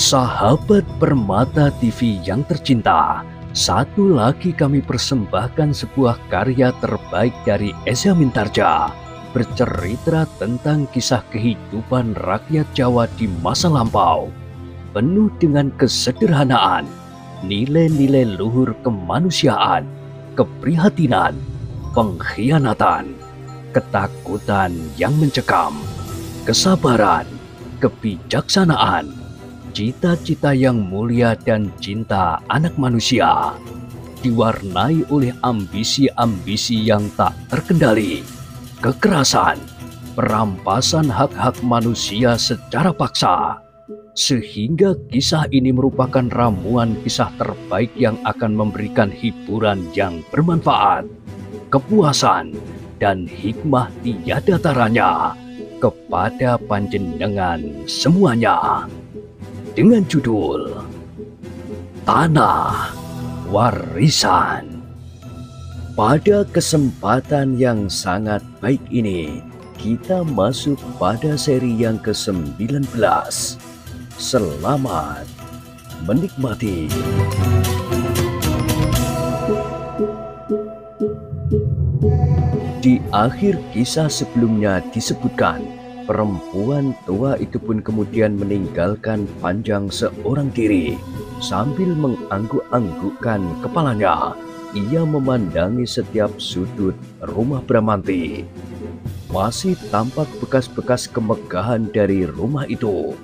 Sahabat Permata TV yang tercinta, satu lagi kami persembahkan sebuah karya terbaik dari Eza Mintarja, bercerita tentang kisah kehidupan rakyat Jawa di masa lampau, penuh dengan kesederhanaan, nilai-nilai luhur kemanusiaan, keprihatinan, pengkhianatan, ketakutan yang mencekam, kesabaran, kebijaksanaan, cita-cita yang mulia dan cinta anak manusia, diwarnai oleh ambisi-ambisi yang tak terkendali, kekerasan, perampasan hak-hak manusia secara paksa, sehingga kisah ini merupakan ramuan kisah terbaik yang akan memberikan hiburan yang bermanfaat, kepuasan, dan hikmah tiada taranya kepada panjenengan semuanya. Dengan judul Tanah Warisan. Pada kesempatan yang sangat baik ini, kita masuk pada seri yang ke-19. Selamat menikmati. Di akhir kisah sebelumnya disebutkan, perempuan tua itu pun kemudian meninggalkan Panjang seorang diri. Sambil mengangguk-anggukkan kepalanya, ia memandangi setiap sudut rumah Bramanti. Masih tampak bekas-bekas kemegahan dari rumah itu.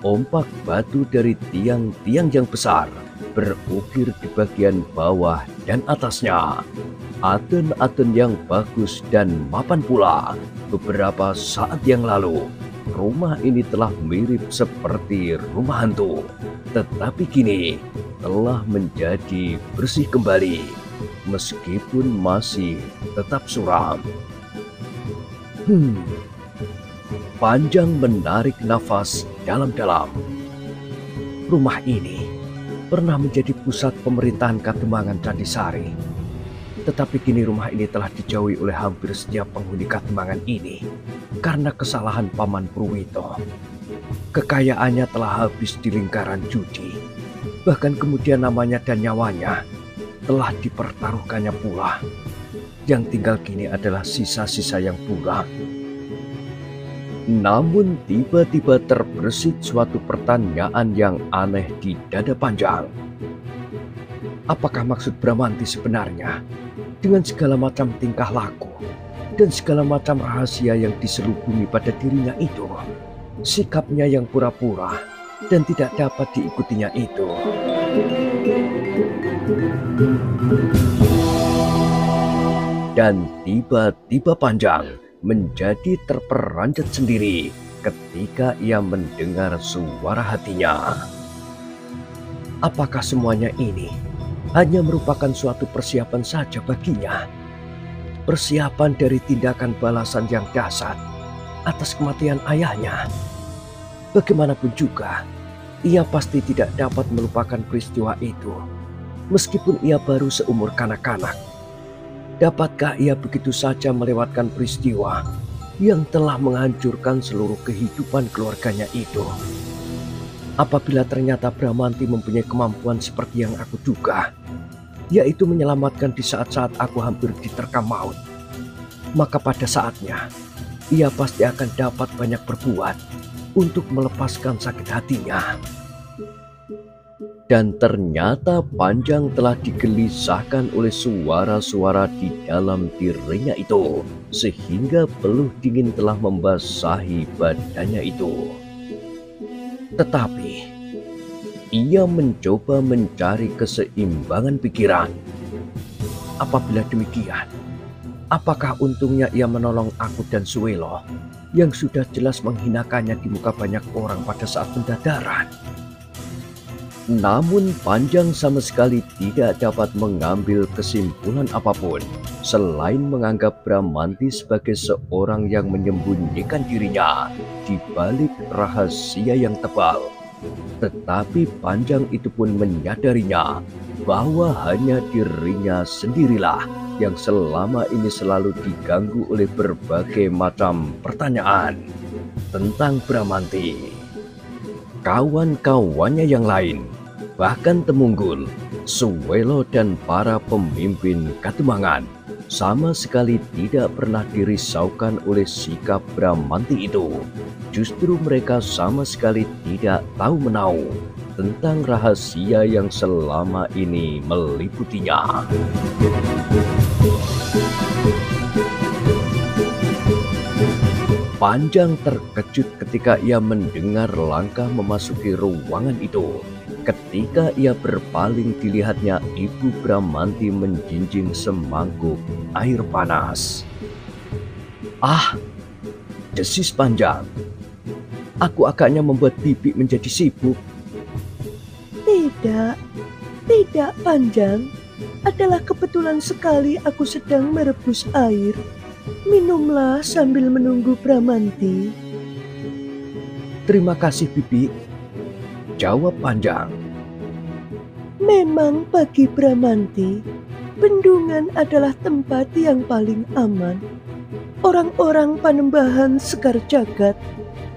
Ompak batu dari tiang-tiang yang besar berukir di bagian bawah dan atasnya. Aten-aten yang bagus dan mapan pula. Beberapa saat yang lalu, rumah ini telah mirip seperti rumah hantu, tetapi kini telah menjadi bersih kembali, meskipun masih tetap suram. Panjang menarik nafas dalam-dalam. Rumah ini pernah menjadi pusat pemerintahan Kademangan Candisari. Tetapi kini rumah ini telah dijauhi oleh hampir setiap penghuni Kademangan ini karena kesalahan Paman Purwito. Kekayaannya telah habis di lingkaran judi. Bahkan kemudian namanya dan nyawanya telah dipertaruhkannya pula. Yang tinggal kini adalah sisa-sisa yang buram. Namun tiba-tiba terbersit suatu pertanyaan yang aneh di dada Panjang. Apakah maksud Bramanti sebenarnya dengan segala macam tingkah laku dan segala macam rahasia yang diselubungi pada dirinya itu? Sikapnya yang pura-pura dan tidak dapat diikutinya itu. Dan tiba-tiba Panjang menjadi terperanjat sendiri ketika ia mendengar suara hatinya. Apakah semuanya ini hanya merupakan suatu persiapan saja baginya? Persiapan dari tindakan balasan yang dahsyat atas kematian ayahnya. Bagaimanapun juga, ia pasti tidak dapat melupakan peristiwa itu, meskipun ia baru seumur kanak-kanak. Dapatkah ia begitu saja melewatkan peristiwa yang telah menghancurkan seluruh kehidupan keluarganya itu? Apabila ternyata Bramanti mempunyai kemampuan seperti yang aku duga, yaitu menyelamatkan di saat-saat aku hampir diterkam maut, maka pada saatnya ia pasti akan dapat banyak berbuat untuk melepaskan sakit hatinya. Dan ternyata Panjang telah digelisahkan oleh suara-suara di dalam dirinya itu, sehingga peluh dingin telah membasahi badannya itu. Tetapi ia mencoba mencari keseimbangan pikiran. Apabila demikian, apakah untungnya ia menolong aku dan Suwelo yang sudah jelas menghinakannya di muka banyak orang pada saat pendadaran? Namun Panjang sama sekali tidak dapat mengambil kesimpulan apapun selain menganggap Bramanti sebagai seorang yang menyembunyikan dirinya di balik rahasia yang tebal. Tetapi Panjang itu pun menyadarinya bahwa hanya dirinya sendirilah yang selama ini selalu diganggu oleh berbagai macam pertanyaan tentang Bramanti. Kawan-kawannya yang lain, bahkan Temunggul, Suwelo dan para pemimpin Katumangan sama sekali tidak pernah dirisaukan oleh sikap Bramanti itu. Justru mereka sama sekali tidak tahu menahu tentang rahasia yang selama ini meliputinya. Panjang terkejut ketika ia mendengar langkah memasuki ruangan itu. Ketika ia berpaling, dilihatnya Ibu Bramanti menjinjing semangkuk air panas. "Ah," desis Panjang, "aku agaknya membuat Bibi menjadi sibuk." Tidak Panjang. Adalah kebetulan sekali aku sedang merebus air. Minumlah sambil menunggu Bramanti." "Terima kasih Bibi," jawab Panjang. Memang bagi Bramanti, bendungan adalah tempat yang paling aman. Orang-orang Panembahan Sekar Jagad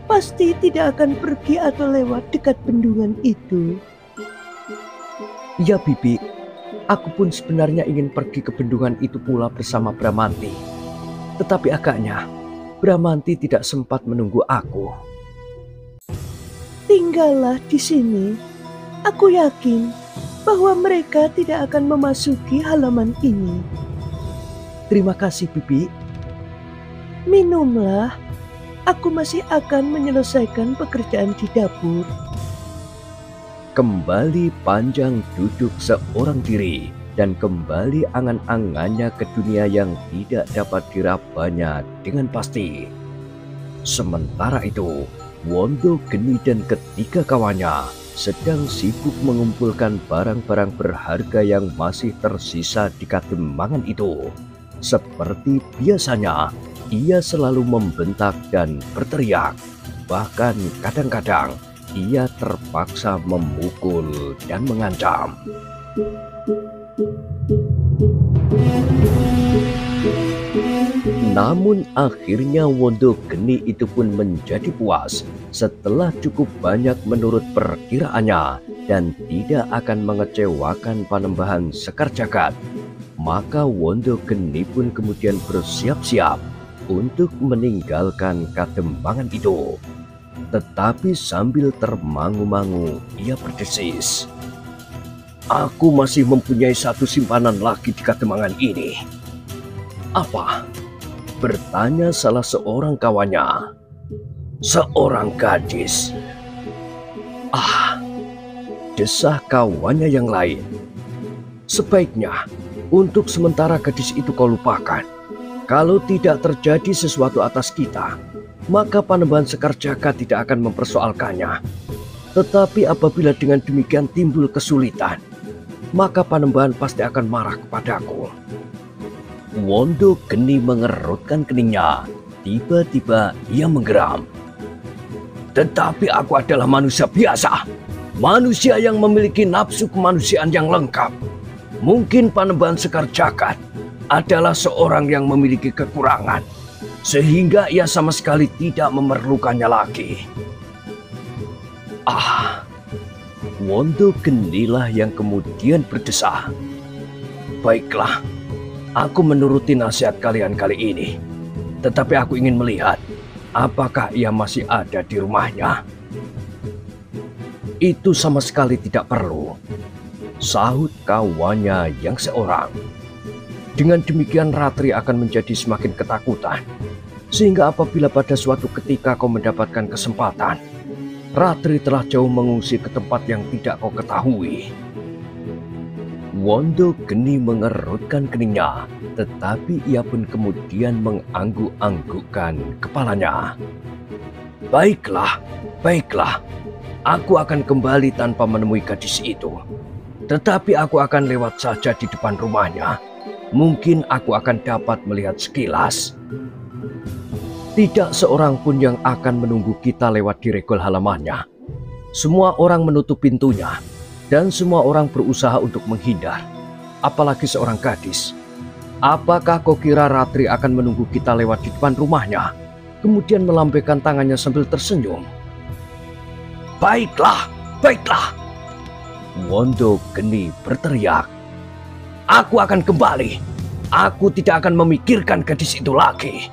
pasti tidak akan pergi atau lewat dekat bendungan itu. "Ya Bibi, aku pun sebenarnya ingin pergi ke bendungan itu pula bersama Bramanti. Tetapi agaknya Bramanti tidak sempat menunggu aku." Tinggallah di sini. Aku yakin bahwa mereka tidak akan memasuki halaman ini. "Terima kasih Bibi." Minumlah. Aku masih akan menyelesaikan pekerjaan di dapur. Kembali Panjang duduk seorang diri dan kembali angan-angannya ke dunia yang tidak dapat dirabanya dengan pasti. Sementara itu, Wondo Geni dan ketiga kawannya sedang sibuk mengumpulkan barang-barang berharga yang masih tersisa di Katumangan itu. Seperti biasanya, ia selalu membentak dan berteriak. Bahkan kadang-kadang ia terpaksa memukul dan mengancam. Namun akhirnya Wondo Geni itu pun menjadi puas setelah cukup banyak menurut perkiraannya dan tidak akan mengecewakan Panembahan Sekar Jagad. Maka Wondo Geni pun kemudian bersiap-siap untuk meninggalkan Katumangan itu. Tetapi sambil termangu-mangu ia berdesis, "Aku masih mempunyai satu simpanan lagi di Katumangan ini." "Apa?" bertanya salah seorang kawannya. "Seorang gadis." "Ah," desah kawannya yang lain, "sebaiknya untuk sementara gadis itu kau lupakan. Kalau tidak terjadi sesuatu atas kita, maka Panembahan Sekar Jagad tidak akan mempersoalkannya. Tetapi apabila dengan demikian timbul kesulitan, maka Panembahan pasti akan marah kepadaku." Wondo Geni mengerutkan keningnya. Tiba-tiba ia menggeram. "Tetapi aku adalah manusia biasa. Manusia yang memiliki nafsu kemanusiaan yang lengkap. Mungkin Panembahan Sekar Jagad adalah seorang yang memiliki kekurangan, sehingga ia sama sekali tidak memerlukannya lagi." "Ah," Wondo Genilah yang kemudian berdesah, "Baiklah, aku menuruti nasihat kalian kali ini. Tetapi aku ingin melihat apakah ia masih ada di rumahnya." "Itu sama sekali tidak perlu," sahut kawannya yang seorang. "Dengan demikian Ratri akan menjadi semakin ketakutan. Sehingga apabila pada suatu ketika kau mendapatkan kesempatan, Ratri telah jauh mengungsi ke tempat yang tidak kau ketahui." Wondo Geni mengerutkan keningnya, tetapi ia pun kemudian mengangguk-anggukkan kepalanya. Baiklah, aku akan kembali tanpa menemui gadis itu. Tetapi aku akan lewat saja di depan rumahnya. Mungkin aku akan dapat melihat sekilas." Tidak seorang pun yang akan menunggu kita lewat di regol halamannya. Semua orang menutup pintunya. Dan semua orang berusaha untuk menghindar, apalagi seorang gadis. Apakah kau kira Ratri akan menunggu kita lewat di depan rumahnya, kemudian melambaikan tangannya sambil tersenyum? Baiklah, baiklah. Wondo Geni berteriak. Aku akan kembali. Aku tidak akan memikirkan gadis itu lagi.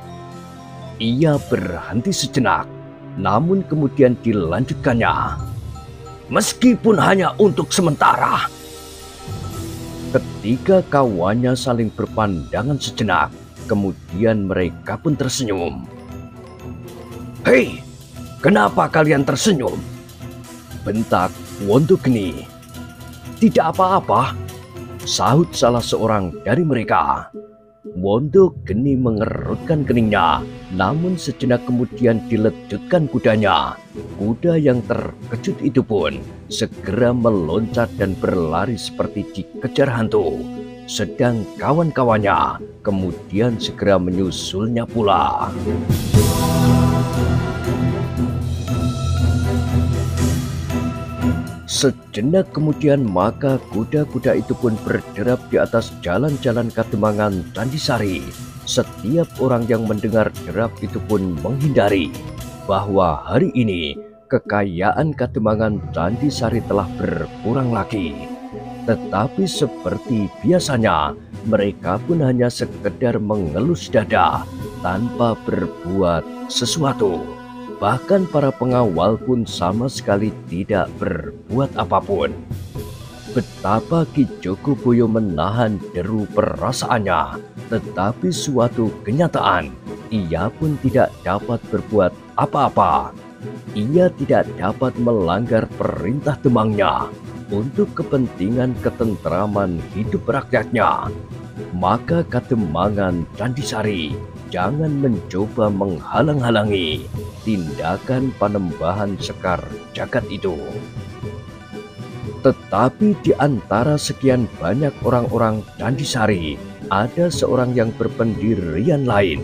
Ia berhenti sejenak, namun kemudian dilanjutkannya. Meskipun hanya untuk sementara. Ketika kawannya saling berpandangan sejenak, kemudian mereka pun tersenyum. Hei, kenapa kalian tersenyum? Bentak Wondo Geni. Tidak apa-apa, sahut salah seorang dari mereka. Wondo Geni mengerutkan keningnya, namun sejenak kemudian diledutkan kudanya. Kuda yang terkejut itu pun segera meloncat dan berlari seperti dikejar hantu. Sedang kawan-kawannya kemudian segera menyusulnya pula. Sejenak kemudian maka kuda-kuda itu pun berderap di atas jalan-jalan Kademangan Candisari. Setiap orang yang mendengar derap itu pun menghindari bahwa hari ini kekayaan Kademangan Candisari telah berkurang lagi. Tetapi seperti biasanya, mereka pun hanya sekedar mengelus dada tanpa berbuat sesuatu. Bahkan para pengawal pun sama sekali tidak berbuat apapun. Betapa Ki Jogoboyo menahan deru perasaannya, tetapi suatu kenyataan, ia pun tidak dapat berbuat apa-apa. Ia tidak dapat melanggar perintah temangnya untuk kepentingan ketentraman hidup rakyatnya. Maka Kademangan Candisari jangan mencoba menghalang-halangi tindakan Panembahan Sekar Jagad itu. Tetapi di antara sekian banyak orang-orang Candisari, ada seorang yang berpendirian lain.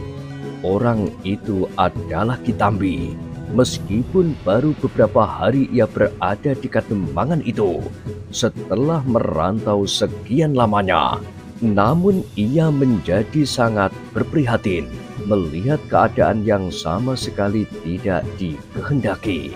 Orang itu adalah Kitambi. Meskipun baru beberapa hari ia berada di Kademangan itu, setelah merantau sekian lamanya, namun ia menjadi sangat berprihatin melihat keadaan yang sama sekali tidak dikehendaki.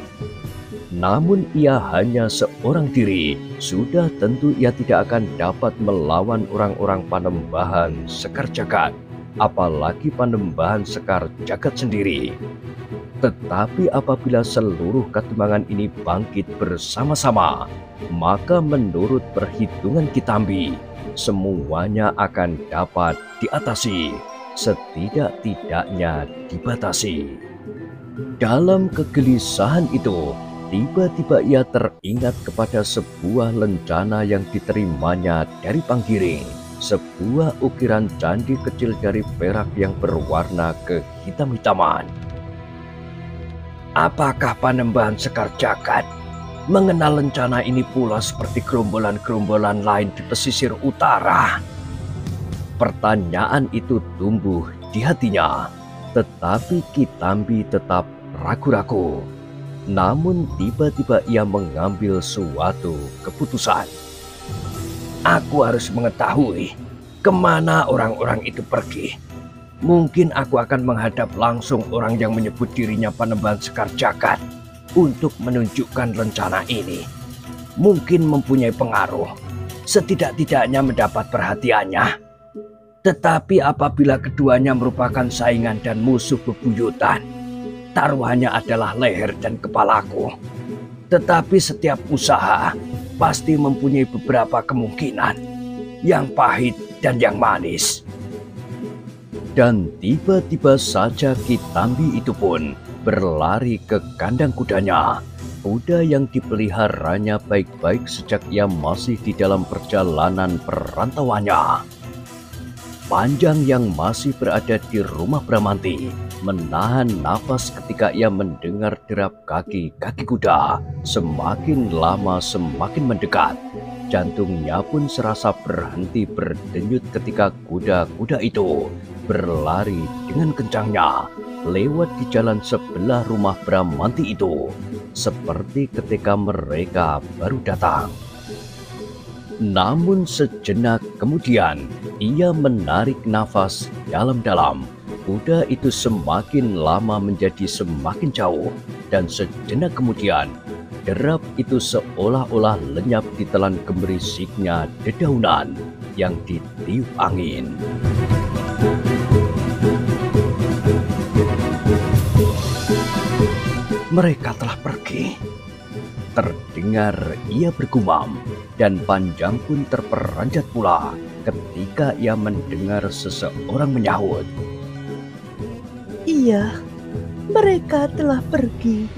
Namun ia hanya seorang diri, sudah tentu ia tidak akan dapat melawan orang-orang Panembahan Sekar Jagad, apalagi Panembahan Sekar Jagad sendiri. Tetapi apabila seluruh Kademangan ini bangkit bersama-sama, maka menurut perhitungan Kitambi, semuanya akan dapat diatasi, setidak-tidaknya dibatasi. Dalam kegelisahan itu, tiba-tiba ia teringat kepada sebuah lencana yang diterimanya dari Panggiring, sebuah ukiran candi kecil dari perak yang berwarna kehitam-hitaman. Apakah Panembahan Sekar Jagad mengenal lencana ini pula seperti gerombolan-gerombolan lain di pesisir utara? Pertanyaan itu tumbuh di hatinya, tetapi Kitambi tetap ragu-ragu. Namun tiba-tiba ia mengambil suatu keputusan. Aku harus mengetahui kemana orang-orang itu pergi. Mungkin aku akan menghadap langsung orang yang menyebut dirinya Panembahan Sekar Jagad untuk menunjukkan lencana ini. Mungkin mempunyai pengaruh, setidak-tidaknya mendapat perhatiannya. Tetapi apabila keduanya merupakan saingan dan musuh bebuyutan, taruhannya adalah leher dan kepalaku. Tetapi setiap usaha pasti mempunyai beberapa kemungkinan, yang pahit dan yang manis. Dan tiba-tiba saja Kitambi itu pun berlari ke kandang kudanya. Kuda yang dipeliharanya baik-baik sejak ia masih di dalam perjalanan perantauannya. Panjang yang masih berada di rumah Bramanti menahan nafas ketika ia mendengar derap kaki-kaki kuda semakin lama semakin mendekat. Jantungnya pun serasa berhenti berdenyut ketika kuda-kuda itu berlari dengan kencangnya lewat di jalan sebelah rumah Bramanti itu, seperti ketika mereka baru datang. Namun sejenak kemudian ia menarik nafas dalam-dalam. Kuda itu semakin lama menjadi semakin jauh, dan sejenak kemudian derap itu seolah-olah lenyap ditelan gemerisiknya dedaunan yang ditiup angin. Mereka telah pergi. Terdengar ia bergumam, dan Panjang pun terperanjat pula ketika ia mendengar seseorang menyahut. Iya, mereka telah pergi.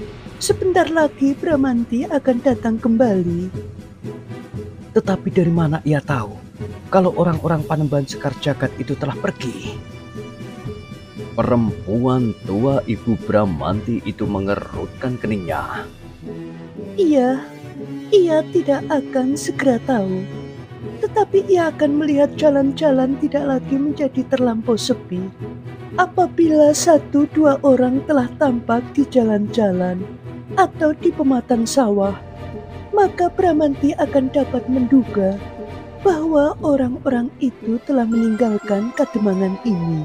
Sebentar lagi Bramanti akan datang kembali. Tetapi dari mana ia tahu kalau orang-orang Panembahan Sekar Jagad itu telah pergi? Perempuan tua Ibu Bramanti itu mengerutkan keningnya. Iya, ia tidak akan segera tahu. Tetapi ia akan melihat jalan-jalan tidak lagi menjadi terlampau sepi. Apabila 1-2 orang telah tampak di jalan-jalan atau di pematang sawah, maka Bramanti akan dapat menduga bahwa orang-orang itu telah meninggalkan Kademangan ini.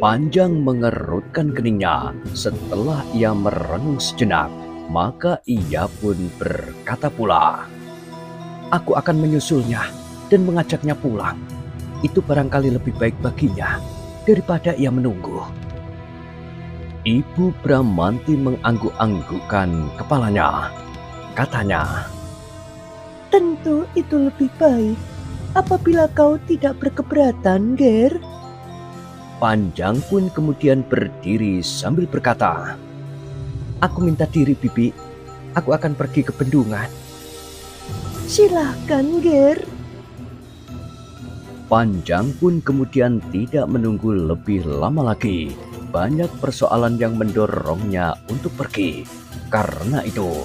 Panjang mengerutkan keningnya setelah ia merenung sejenak, maka ia pun berkata pula, "Aku akan menyusulnya dan mengajaknya pulang. Itu barangkali lebih baik baginya daripada ia menunggu." Ibu Bramanti mengangguk-anggukkan kepalanya. Katanya, Tentu itu lebih baik apabila kau tidak berkeberatan, Ger. Panjang pun kemudian berdiri sambil berkata, "Aku minta diri, Bibi. Aku akan pergi ke Bendungan." Silahkan, Ger. Panjang pun kemudian tidak menunggu lebih lama lagi. Banyak persoalan yang mendorongnya untuk pergi. Karena itu,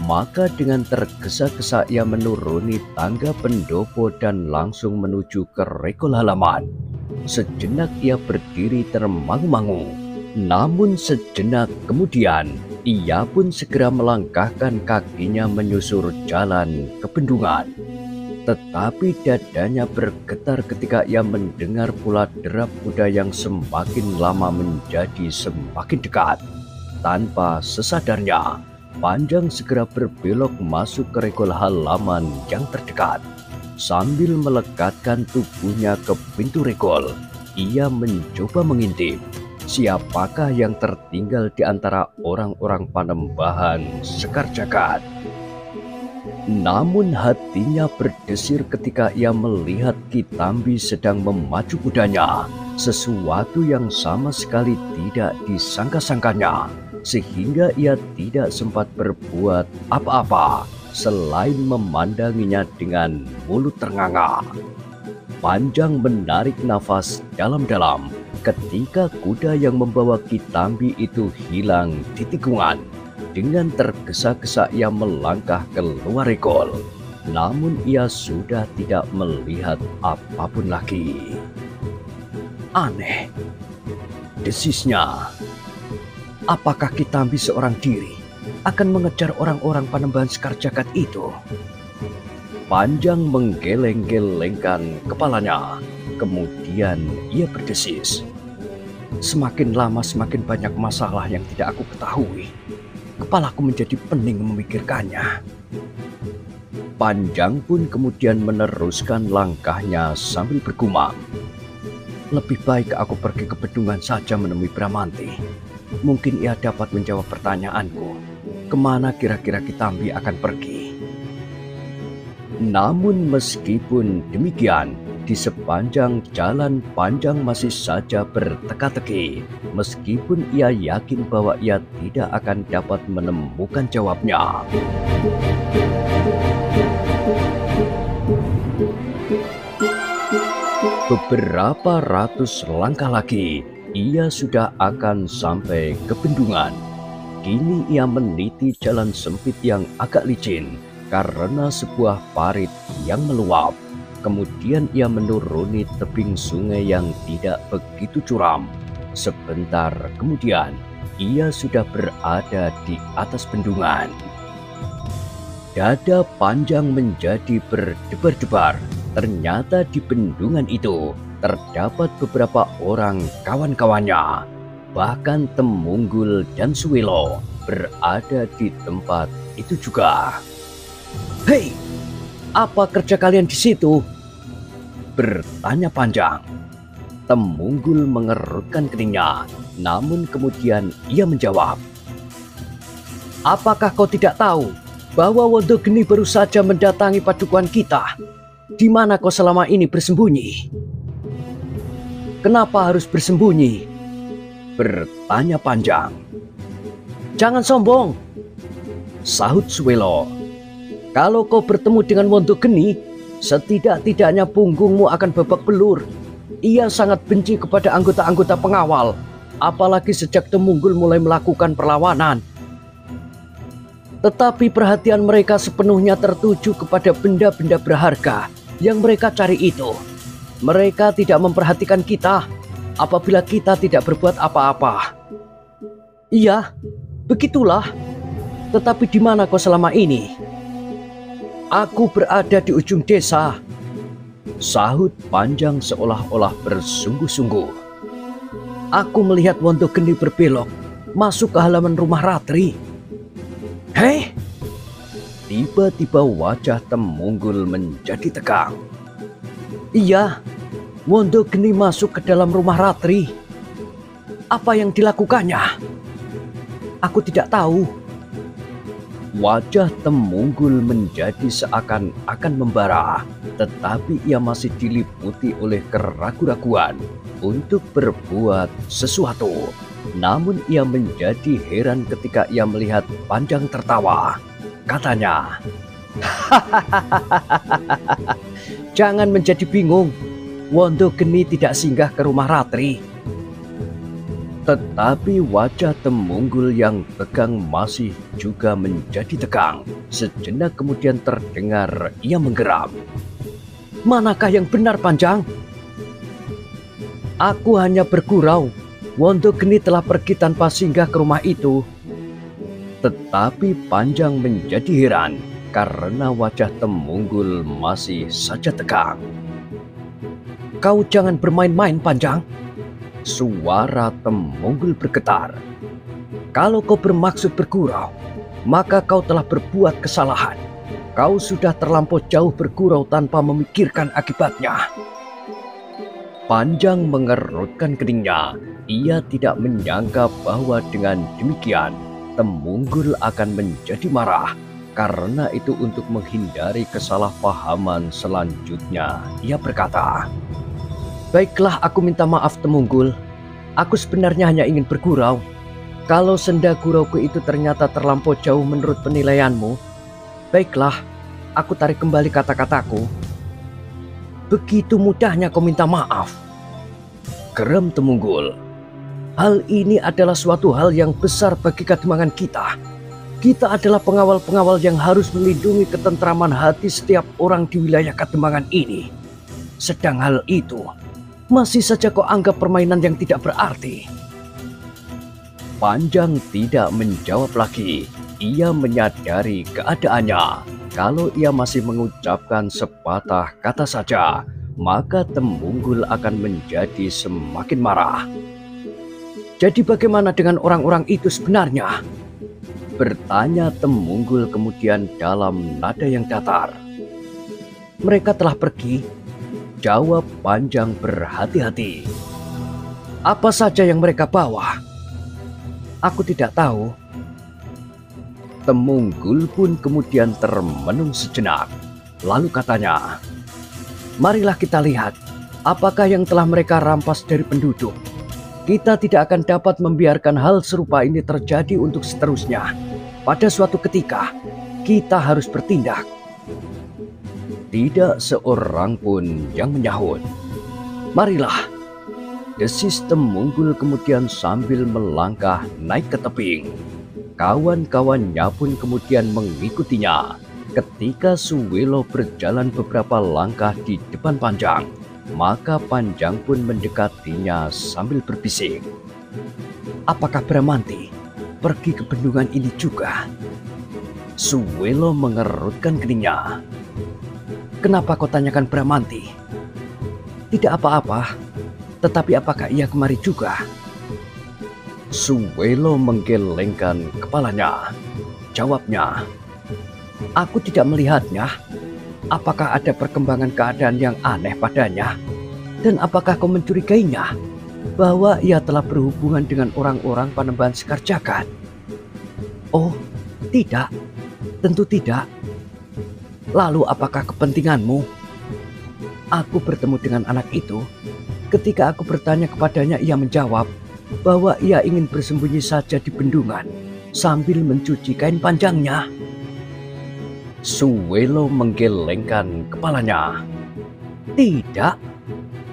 maka dengan tergesa-gesa ia menuruni tangga pendopo dan langsung menuju ke regol halaman. Sejenak ia berdiri termangu-mangu. Namun sejenak kemudian, ia pun segera melangkahkan kakinya menyusur jalan ke Bendungan. Tetapi dadanya bergetar ketika ia mendengar pula derap kuda yang semakin lama menjadi semakin dekat. Tanpa sesadarnya, Panjang segera berbelok masuk ke regol halaman yang terdekat. Sambil melekatkan tubuhnya ke pintu regol, ia mencoba mengintip siapakah yang tertinggal di antara orang-orang Panembahan Sekar Jagad. Namun hatinya berdesir ketika ia melihat Kitambi sedang memacu kudanya, sesuatu yang sama sekali tidak disangka-sangkanya, sehingga ia tidak sempat berbuat apa-apa selain memandanginya dengan mulut ternganga. Panjang menarik nafas dalam-dalam ketika kuda yang membawa Kitambi itu hilang di tikungan. Dengan tergesa-gesa ia melangkah keluar regol, namun ia sudah tidak melihat apapun lagi. Aneh, desisnya. Apakah Kitambi seorang diri akan mengejar orang-orang Panembahan Sekar Jagad itu? Panjang menggeleng-gelengkan kepalanya. Kemudian ia berdesis. Semakin lama semakin banyak masalah yang tidak aku ketahui. Kepalaku menjadi pening memikirkannya. Panjang pun kemudian meneruskan langkahnya sambil bergumam. Lebih baik aku pergi ke Bendungan saja menemui Bramanti. Mungkin ia dapat menjawab pertanyaanku. Kemana kira-kira Kitambi akan pergi? Namun meskipun demikian, di sepanjang jalan Panjang masih saja berteka-teki. Meskipun ia yakin bahwa ia tidak akan dapat menemukan jawabnya. Beberapa ratus langkah lagi, ia sudah akan sampai ke Bendungan. Kini ia meniti jalan sempit yang agak licin karena sebuah parit yang meluap. Kemudian ia menuruni tebing sungai yang tidak begitu curam. Sebentar kemudian, ia sudah berada di atas bendungan. Dada Panjang menjadi berdebar-debar. Ternyata di bendungan itu terdapat beberapa orang kawan-kawannya. Bahkan Temunggul dan Suwelo berada di tempat itu juga. "Hei, apa kerja kalian di situ?" bertanya Panjang. Temunggul mengerutkan keningnya, namun kemudian ia menjawab, "Apakah kau tidak tahu bahwa Wondogeni baru saja mendatangi padukuhan kita? Di mana kau selama ini bersembunyi?" "Kenapa harus bersembunyi?" bertanya Panjang. "Jangan sombong," sahut Suwelo. "Kalau kau bertemu dengan Wondogeni, setidak-tidaknya punggungmu akan babak belur. Ia sangat benci kepada anggota-anggota pengawal, apalagi sejak Temunggul mulai melakukan perlawanan. Tetapi perhatian mereka sepenuhnya tertuju kepada benda-benda berharga yang mereka cari itu. Mereka tidak memperhatikan kita apabila kita tidak berbuat apa-apa." "Iya, begitulah. Tetapi di mana kau selama ini?" "Aku berada di ujung desa," sahut Panjang seolah-olah bersungguh-sungguh. "Aku melihat Wondogeni berbelok masuk ke halaman rumah Ratri." "Hei!" Tiba-tiba wajah Temunggul menjadi tegang. "Iya, Wondogeni masuk ke dalam rumah Ratri. Apa yang dilakukannya?" "Aku tidak tahu." Wajah Temunggul menjadi seakan-akan membara, tetapi ia masih diliputi oleh keraguan-raguan untuk berbuat sesuatu. Namun ia menjadi heran ketika ia melihat Panjang tertawa. Katanya, "Jangan menjadi bingung. Wondogeni tidak singgah ke rumah Ratri." Tetapi wajah Temunggul yang tegang masih juga menjadi tegang. Sejenak kemudian terdengar ia menggeram. "Manakah yang benar, Panjang?" "Aku hanya bergurau. Wondogeni telah pergi tanpa singgah ke rumah itu." Tetapi Panjang menjadi heran karena wajah Temunggul masih saja tegang. "Kau jangan bermain-main, Panjang." Suara Temunggul bergetar. "Kalau kau bermaksud bergurau, maka kau telah berbuat kesalahan. Kau sudah terlampau jauh bergurau tanpa memikirkan akibatnya." Panjang mengerutkan keningnya. Ia tidak menyangka bahwa dengan demikian Temunggul akan menjadi marah. Karena itu untuk menghindari kesalahpahaman selanjutnya, ia berkata, "Baiklah, aku minta maaf Temunggul. Aku sebenarnya hanya ingin bergurau. Kalau senda gurauku itu ternyata terlampau jauh menurut penilaianmu, baiklah, aku tarik kembali kata-kataku." "Begitu mudahnya kau minta maaf?" geram Temunggul. "Hal ini adalah suatu hal yang besar bagi Kademangan kita. Kita adalah pengawal-pengawal yang harus melindungi ketentraman hati setiap orang di wilayah Kademangan ini. Sedang hal itu masih saja kau anggap permainan yang tidak berarti." Panjang tidak menjawab lagi. Ia menyadari keadaannya. Kalau ia masih mengucapkan sepatah kata saja, maka Temunggul akan menjadi semakin marah. "Jadi bagaimana dengan orang-orang itu sebenarnya?" bertanya Temunggul kemudian dalam nada yang datar. "Mereka telah pergi," jawab Panjang berhati-hati. "Apa saja yang mereka bawa?" "Aku tidak tahu." Temunggul pun kemudian termenung sejenak. Lalu katanya, "Marilah kita lihat apakah yang telah mereka rampas dari penduduk. Kita tidak akan dapat membiarkan hal serupa ini terjadi untuk seterusnya. Pada suatu ketika, kita harus bertindak." Tidak seorang pun yang menyahut. "Marilah," desis Temunggul kemudian sambil melangkah naik ke tebing. Kawan-kawannya pun kemudian mengikutinya. Ketika Suwelo berjalan beberapa langkah di depan Panjang, maka Panjang pun mendekatinya sambil berbisik, "Apakah Bramanti pergi ke bendungan ini juga?" Suwelo mengerutkan keningnya. "Kenapa kau tanyakan Bramanti?" "Tidak apa-apa, tetapi apakah ia kemari juga?" Suwelo menggelengkan kepalanya. Jawabnya, "Aku tidak melihatnya. Apakah ada perkembangan keadaan yang aneh padanya? Dan apakah kau mencurigainya bahwa ia telah berhubungan dengan orang-orang Panembahan Sekar Jagad?" "Oh, tidak. Tentu tidak. Lalu apakah kepentinganmu?" "Aku bertemu dengan anak itu. Ketika aku bertanya kepadanya, ia menjawab bahwa ia ingin bersembunyi saja di bendungan sambil mencuci kain panjangnya." Suwelo menggelengkan kepalanya. "Tidak.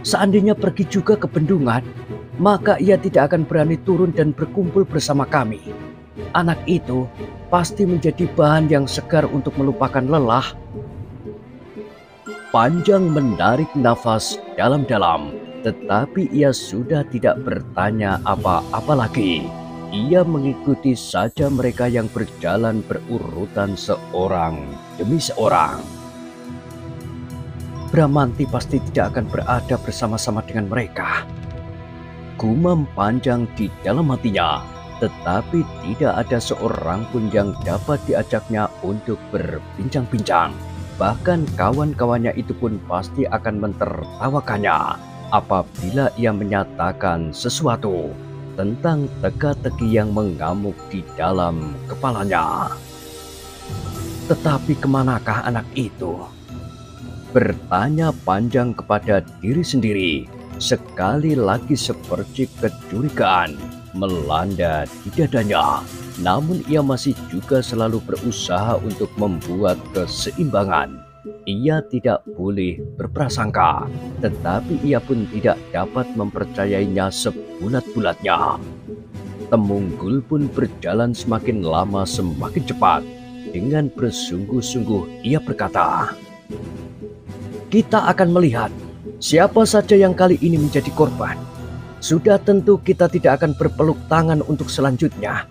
Seandainya pergi juga ke bendungan, maka ia tidak akan berani turun dan berkumpul bersama kami. Anak itu pasti menjadi bahan yang segar untuk melupakan lelah." Panjang menarik nafas dalam-dalam, tetapi ia sudah tidak bertanya apa-apa lagi. Ia mengikuti saja mereka yang berjalan berurutan seorang demi seorang. Bramanti pasti tidak akan berada bersama-sama dengan mereka. Gumam Panjang di dalam hatinya, tetapi tidak ada seorang pun yang dapat diajaknya untuk berbincang-bincang. Bahkan kawan-kawannya itu pun pasti akan mentertawakannya apabila ia menyatakan sesuatu tentang teka-teki yang mengamuk di dalam kepalanya. Tetapi kemanakah anak itu? Bertanya Panjang kepada diri sendiri. Sekali lagi seperti kecurigaan melanda di dadanya. Namun ia masih juga selalu berusaha untuk membuat keseimbangan. Ia tidak boleh berprasangka, tetapi ia pun tidak dapat mempercayainya sebulat-bulatnya. Temunggul pun berjalan semakin lama semakin cepat. Dengan bersungguh-sungguh ia berkata, "Kita akan melihat siapa saja yang kali ini menjadi korban. Sudah tentu kita tidak akan berpeluk tangan untuk selanjutnya.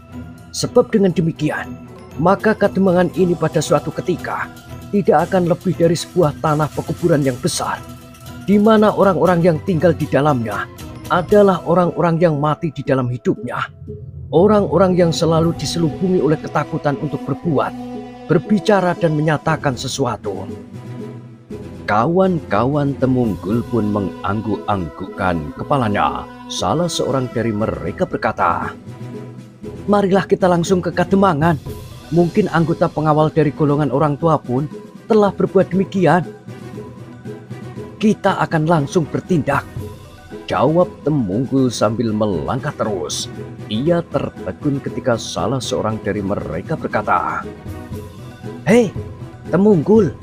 Sebab dengan demikian, maka Kademangan ini pada suatu ketika tidak akan lebih dari sebuah tanah pekuburan yang besar, di mana orang-orang yang tinggal di dalamnya adalah orang-orang yang mati di dalam hidupnya. Orang-orang yang selalu diselubungi oleh ketakutan untuk berbuat, berbicara dan menyatakan sesuatu." Kawan-kawan Temunggul pun mengangguk-anggukkan kepalanya. Salah seorang dari mereka berkata, "Marilah kita langsung ke Kademangan. Mungkin anggota pengawal dari golongan orang tua pun telah berbuat demikian." "Kita akan langsung bertindak," jawab Temunggul sambil melangkah terus. Ia tertegun ketika salah seorang dari mereka berkata, "Hei, Temunggul,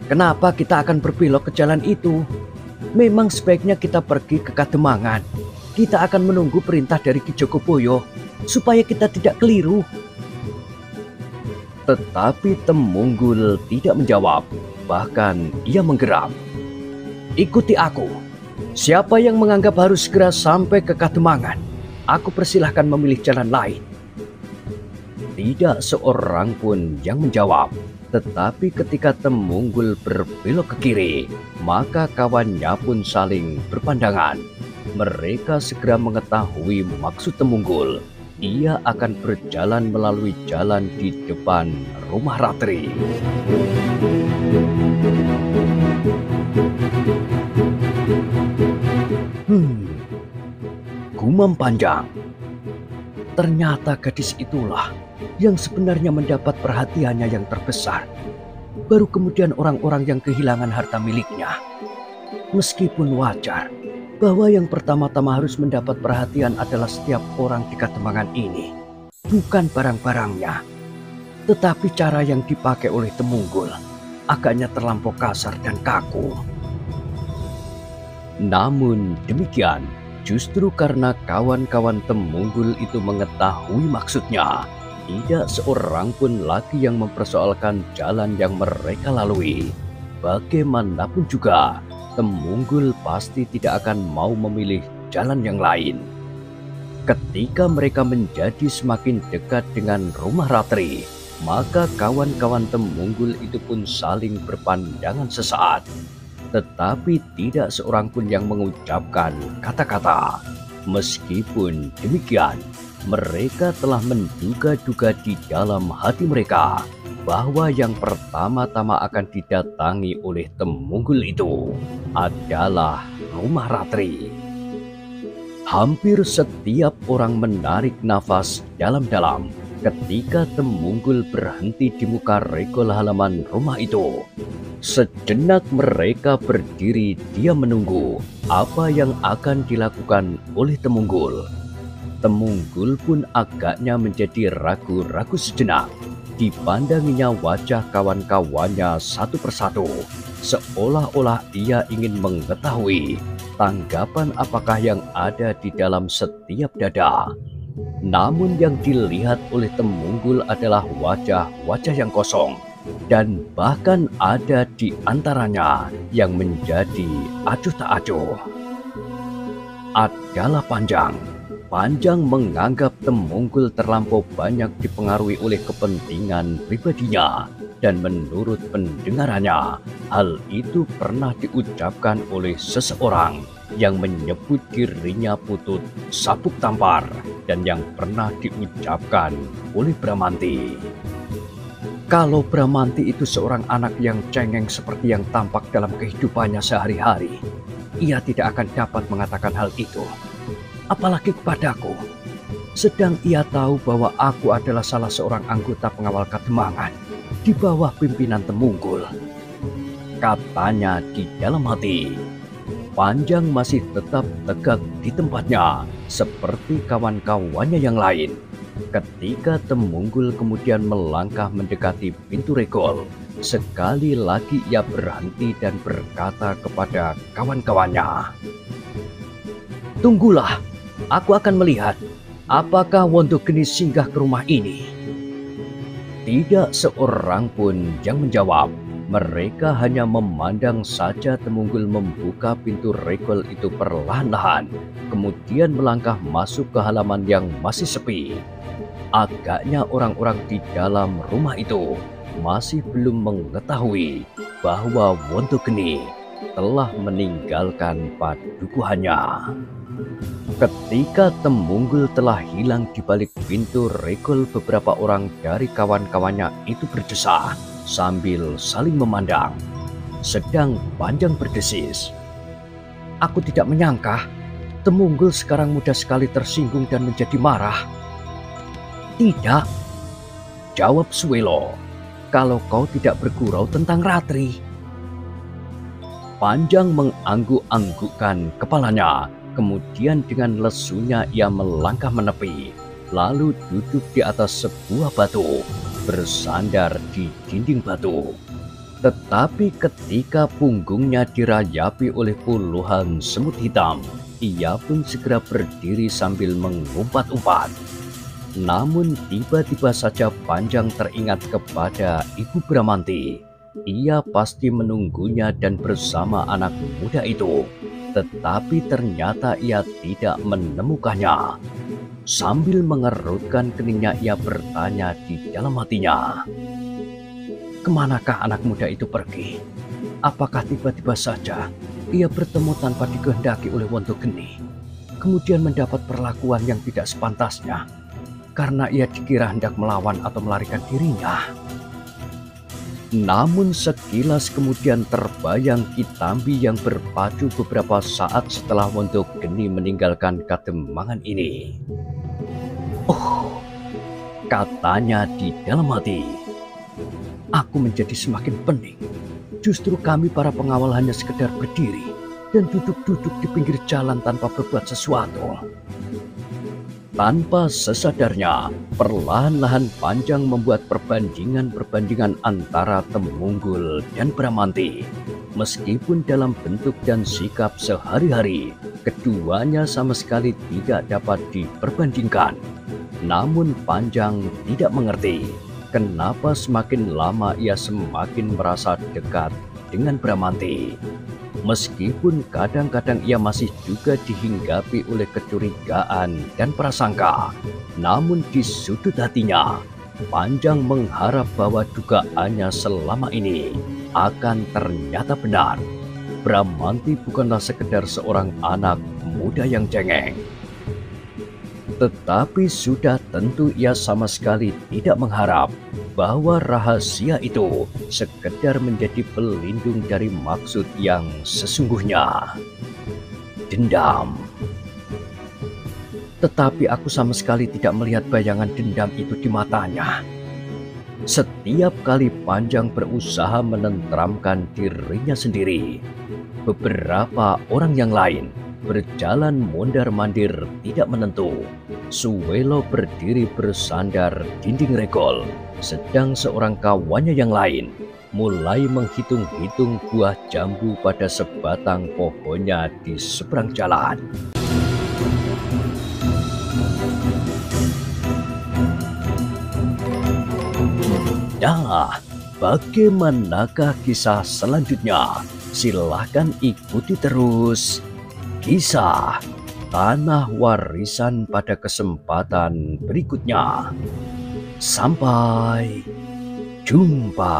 kenapa kita akan berbelok ke jalan itu? Memang sebaiknya kita pergi ke Kademangan. Kita akan menunggu perintah dari Ki Jogoboyo supaya kita tidak keliru." Tetapi Temunggul tidak menjawab, bahkan ia menggeram. "Ikuti aku. Siapa yang menganggap harus segera sampai ke Kademangan, aku persilahkan memilih jalan lain." Tidak seorang pun yang menjawab. Tetapi ketika Temunggul berbelok ke kiri, maka kawannya pun saling berpandangan. Mereka segera mengetahui maksud Temunggul. Ia akan berjalan melalui jalan di depan rumah Ratri. Gumam Panjang. Ternyata gadis itulah yang sebenarnya mendapat perhatiannya yang terbesar. Baru kemudian orang-orang yang kehilangan harta miliknya. Meskipun wajar bahwa yang pertama-tama harus mendapat perhatian adalah setiap orang di Kademangan ini, bukan barang-barangnya, tetapi cara yang dipakai oleh Temunggul agaknya terlampau kasar dan kaku. Namun demikian, justru karena kawan-kawan Temunggul itu mengetahui maksudnya, tidak seorang pun lagi yang mempersoalkan jalan yang mereka lalui. Bagaimanapun juga, Temunggul pasti tidak akan mau memilih jalan yang lain. Ketika mereka menjadi semakin dekat dengan rumah Ratri, maka kawan-kawan Temunggul itu pun saling berpandangan sesaat. Tetapi tidak seorang pun yang mengucapkan kata-kata. Meskipun demikian, Mereka telah menduga-duga di dalam hati mereka bahwa yang pertama-tama akan didatangi oleh Temunggul itu adalah rumah Ratri. Hampir setiap orang menarik nafas dalam-dalam ketika Temunggul berhenti di muka regol halaman rumah itu. Sejenak mereka berdiri diam menunggu apa yang akan dilakukan oleh Temunggul. Temunggul pun agaknya menjadi ragu-ragu sejenak. Dipandanginya wajah kawan-kawannya satu persatu, seolah-olah ia ingin mengetahui tanggapan apakah yang ada di dalam setiap dada. Namun yang dilihat oleh Temunggul adalah wajah-wajah yang kosong, dan bahkan ada di antaranya yang menjadi acuh tak acuh adalah Panjang. Panjang menganggap Temunggul terlampau banyak dipengaruhi oleh kepentingan pribadinya, dan menurut pendengarannya, hal itu pernah diucapkan oleh seseorang yang menyebut dirinya Putut Sabuk Tampar, dan yang pernah diucapkan oleh Bramanti. Kalau Bramanti itu seorang anak yang cengeng seperti yang tampak dalam kehidupannya sehari-hari, ia tidak akan dapat mengatakan hal itu, apalagi kepadaku. Sedang ia tahu bahwa aku adalah salah seorang anggota pengawal Kademangan di bawah pimpinan Temunggul, katanya di dalam hati. Panjang masih tetap tegak di tempatnya seperti kawan-kawannya yang lain. Ketika Temunggul kemudian melangkah mendekati pintu regol, sekali lagi ia berhenti dan berkata kepada kawan-kawannya, "Tunggulah, aku akan melihat apakah Wondogeni singgah ke rumah ini." Tidak seorang pun yang menjawab. Mereka hanya memandang saja Temunggul membuka pintu regol itu perlahan-lahan, kemudian melangkah masuk ke halaman yang masih sepi. Agaknya orang-orang di dalam rumah itu masih belum mengetahui bahwa Wondogeni telah meninggalkan padukuhannya. Ketika Temunggul telah hilang di balik pintu regol, beberapa orang dari kawan-kawannya itu berdesah sambil saling memandang. Sedang Panjang berdesis, "Aku tidak menyangka Temunggul sekarang mudah sekali tersinggung dan menjadi marah." "Tidak," jawab Suwelo, "kalau kau tidak bergurau tentang Ratri." Panjang mengangguk-anggukkan kepalanya, kemudian dengan lesunya ia melangkah menepi, lalu duduk di atas sebuah batu, bersandar di dinding batu. Tetapi ketika punggungnya dirayapi oleh puluhan semut hitam, ia pun segera berdiri sambil mengumpat-umpat. Namun tiba-tiba saja Panjang teringat kepada Ibu Bramanti. Ia pasti menunggunya dan bersama anak muda itu, tetapi ternyata ia tidak menemukannya. Sambil mengerutkan keningnya ia bertanya di dalam hatinya, "Kemanakah anak muda itu pergi? Apakah tiba-tiba saja ia bertemu tanpa dikehendaki oleh Wondogeni, kemudian mendapat perlakuan yang tidak sepantasnya karena ia dikira hendak melawan atau melarikan dirinya?" Namun sekilas kemudian terbayang Kitambi yang berpacu beberapa saat setelah Wondogeni meninggalkan Kademangan ini. "Oh," katanya di dalam hati, "aku menjadi semakin pening. Justru kami para pengawal hanya sekedar berdiri dan duduk-duduk di pinggir jalan tanpa berbuat sesuatu." Tanpa sesadarnya, perlahan-lahan Panjang membuat perbandingan-perbandingan antara Temunggul dan Bramanti. Meskipun dalam bentuk dan sikap sehari-hari, keduanya sama sekali tidak dapat diperbandingkan. Namun Panjang tidak mengerti kenapa semakin lama ia semakin merasa dekat dengan Bramanti. Meskipun kadang-kadang ia masih juga dihinggapi oleh kecurigaan dan prasangka, namun di sudut hatinya, Panjang mengharap bahwa dugaannya selama ini akan ternyata benar. Bramanti bukanlah sekedar seorang anak muda yang cengeng. Tetapi sudah tentu ia sama sekali tidak mengharap bahwa rahasia itu sekedar menjadi pelindung dari maksud yang sesungguhnya, dendam. Tetapi aku sama sekali tidak melihat bayangan dendam itu di matanya. Setiap kali Panjang berusaha menenteramkan dirinya sendiri, beberapa orang yang lain berjalan mondar-mandir tidak menentu. Suwelo berdiri bersandar dinding regol, sedang seorang kawannya yang lain mulai menghitung-hitung buah jambu pada sebatang pohonnya di seberang jalan. Nah, bagaimanakah kisah selanjutnya? Silahkan ikuti terus kisah Tanah Warisan pada kesempatan berikutnya. Sampai jumpa.